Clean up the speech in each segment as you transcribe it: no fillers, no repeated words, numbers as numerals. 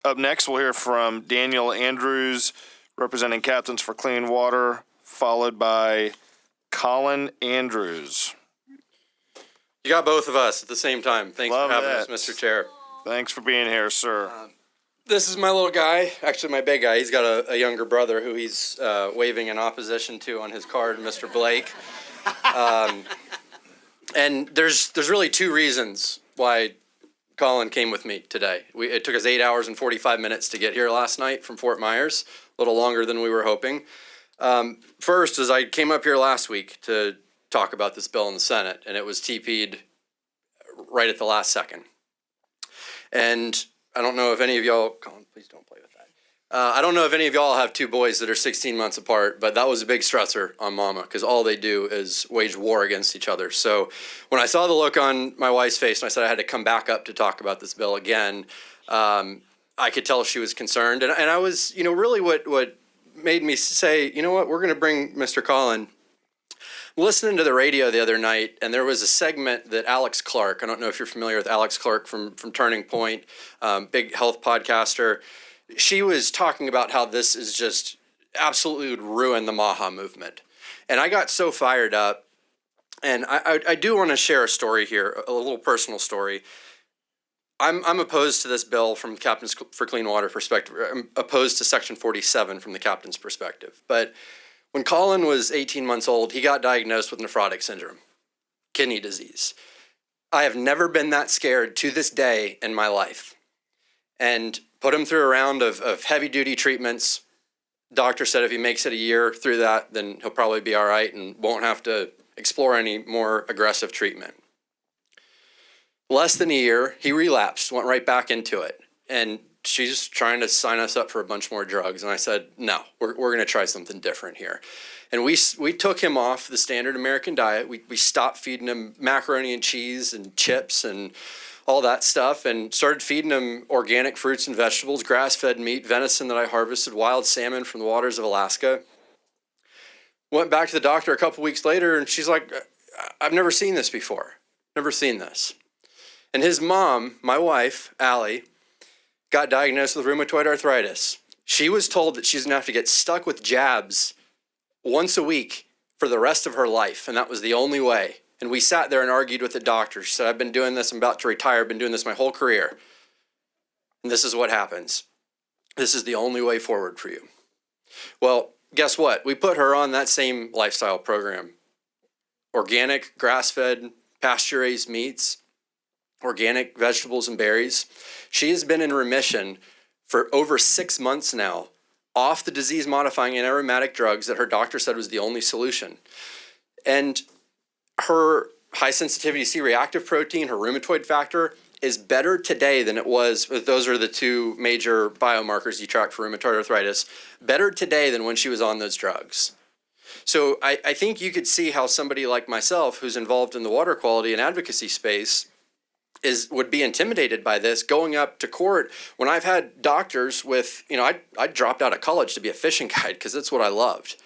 Up next, we'll hear from Daniel Andrews, representing Captains for Clean Water, followed by Colin Andrews. You got both of us at the same time. Thanks Love for having that. us, Mr. Chair. Thanks for being here, sir. This is my little guy, actually my big guy. He's got a younger brother who he's waving in opposition to on his card, Mr. Blake. And there's really two reasons why Colin came with me today. It took us 8 hours and 45 minutes to get here last night from Fort Myers, a little longer than we were hoping. First is I came up here last week to talk about this bill in the Senate, and it was TP'd right at the last second. And I don't know if any of y'all, Colin, please don't play with that. I don't know if any of y'all have two boys that are 16 months apart, but that was a big stressor on Mama because all they do is wage war against each other. So when I saw the look on my wife's face and I said I had to come back up to talk about this bill again, I could tell she was concerned. And I was, really what made me say, you know what, we're going to bring Mr. Colin. Listening to the radio the other night, and there was a segment that Alex Clark, I don't know if you're familiar with Alex Clark from Turning Point, big health podcaster. She was talking about how this is just absolutely would ruin the Maha movement. And I got so fired up. And I do want to share a story here, a little personal story. I'm opposed to this bill from Captains for Clean Water perspective. I'm opposed to Section 47 from the captain's perspective. But when Colin was 18 months old, he got diagnosed with nephrotic syndrome, kidney disease. I have never been that scared to this day in my life. And put him through a round of heavy-duty treatments. Doctor said if he makes it a year through that, then he'll probably be all right and won't have to explore any more aggressive treatment. Less than a year, he relapsed, went right back into it. And she's trying to sign us up for a bunch more drugs. And I said, no, we're going to try something different here. And we took him off the standard American diet. We stopped feeding him macaroni and cheese and chips and all that stuff and started feeding him organic fruits and vegetables, grass-fed meat, venison that I harvested, wild salmon from the waters of Alaska. Went back to the doctor a couple weeks later and she's like, I've never seen this before. Never seen this. And his mom, my wife, Allie, got diagnosed with rheumatoid arthritis. She was told that she's going to have to get stuck with jabs once a week for the rest of her life, and that was the only way. And we sat there and argued with the doctor. She said, I've been doing this, I'm about to retire, I've been doing this my whole career. And this is what happens. This is the only way forward for you. Well, guess what? We put her on that same lifestyle program. Organic, grass-fed, pasture-raised meats, organic vegetables and berries. She has been in remission for over 6 months now, off the disease-modifying and aromatic drugs that her doctor said was the only solution. And her high-sensitivity C-reactive protein, her rheumatoid factor, is better today than it was. Those are the two major biomarkers you track for rheumatoid arthritis. Better today than when she was on those drugs. So I think you could see how somebody like myself, who's involved in the water quality and advocacy space, would be intimidated by this going up to court when I've had doctors with, I dropped out of college to be a fishing guide because that's what I loved.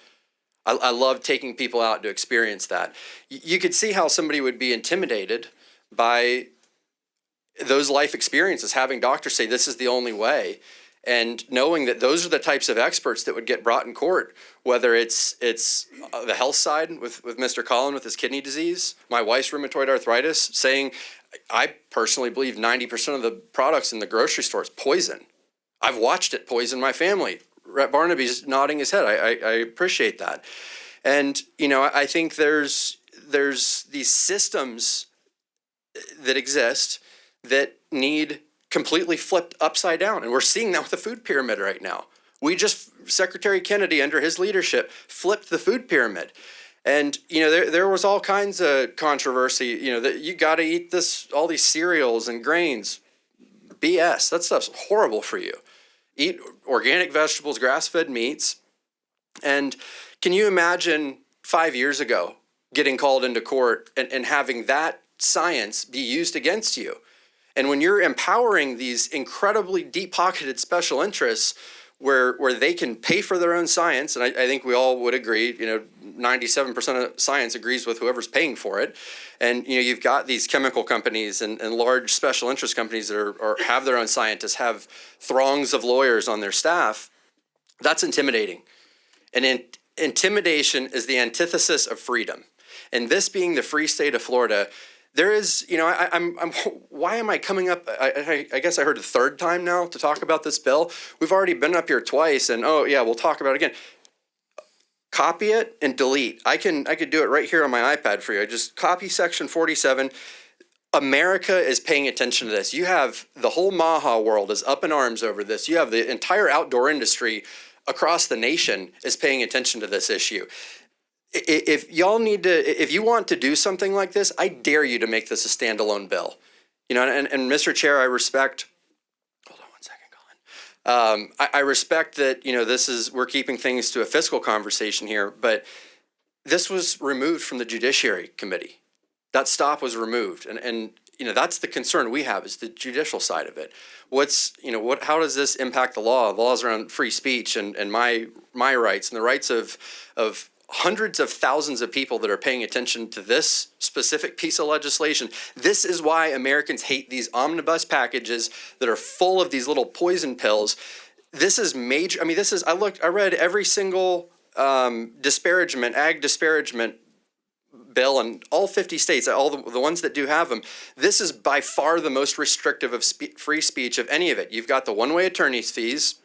I love taking people out to experience that. You could see how somebody would be intimidated by those life experiences, having doctors say this is the only way, and knowing that those are the types of experts that would get brought in court, whether it's the health side with Mr. Colin with his kidney disease, my wife's rheumatoid arthritis, saying, I personally believe 90% of the products in the grocery store is poison. I've watched it poison my family. Rhett Barnaby's nodding his head. I appreciate that. And, I think there's these systems that exist that need completely flipped upside down. And we're seeing that with the food pyramid right now. Secretary Kennedy, under his leadership, flipped the food pyramid. And, there was all kinds of controversy, that you got to eat all these cereals and grains. BS. That stuff's horrible for you. Eat organic vegetables, grass-fed meats. And can you imagine 5 years ago getting called into court and having that science be used against you? And when you're empowering these incredibly deep-pocketed special interests where they can pay for their own science, and I think we all would agree, 97% of science agrees with whoever's paying for it. And, you've got these chemical companies and large special interest companies that have their own scientists, have throngs of lawyers on their staff. That's intimidating. And intimidation is the antithesis of freedom. And this being the free state of Florida, there is, why am I coming up? I guess I heard the third time now to talk about this bill. We've already been up here twice, and we'll talk about it again. Copy it and delete. I could do it right here on my iPad for you. I just copy section 47. America is paying attention to this. You have the whole Maha world is up in arms over this. You have the entire outdoor industry across the nation is paying attention to this issue. If you want to do something like this, I dare you to make this a standalone bill. And Mr. Chair, I respect. Hold on one second, Colin. I respect that. We're keeping things to a fiscal conversation here, but this was removed from the Judiciary Committee. That stop was removed, and that's the concern we have is the judicial side of it. How does this impact the law? The laws around free speech and my rights and the rights of hundreds of thousands of people that are paying attention to this specific piece of legislation. This is why Americans hate these omnibus packages that are full of these little poison pills. This is major. I read every single ag disparagement bill in all 50 states, all the ones that do have them. This is by far the most restrictive of free speech of any of it. You've got the one-way attorney's fees.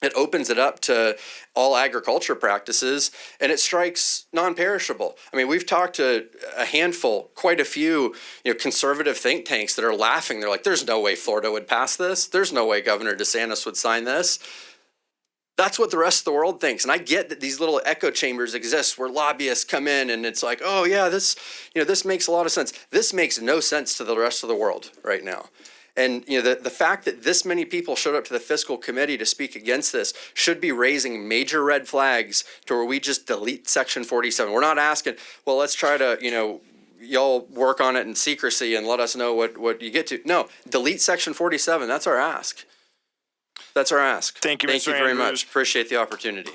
It opens it up to all agriculture practices, and it strikes non-perishable. We've talked to a handful, quite a few, conservative think tanks that are laughing. They're like, there's no way Florida would pass this. There's no way Governor DeSantis would sign this. That's what the rest of the world thinks. And I get that these little echo chambers exist where lobbyists come in and it's like, oh yeah, this makes a lot of sense. This makes no sense to the rest of the world right now. And the fact that this many people showed up to the fiscal committee to speak against this should be raising major red flags to where we just delete section 47. We're not asking, well, let's try to, y'all work on it in secrecy and let us know what you get to. No, delete section 47. That's our ask. That's our ask. Thank you, Mr. Thank you very Andrews. much. Appreciate the opportunity.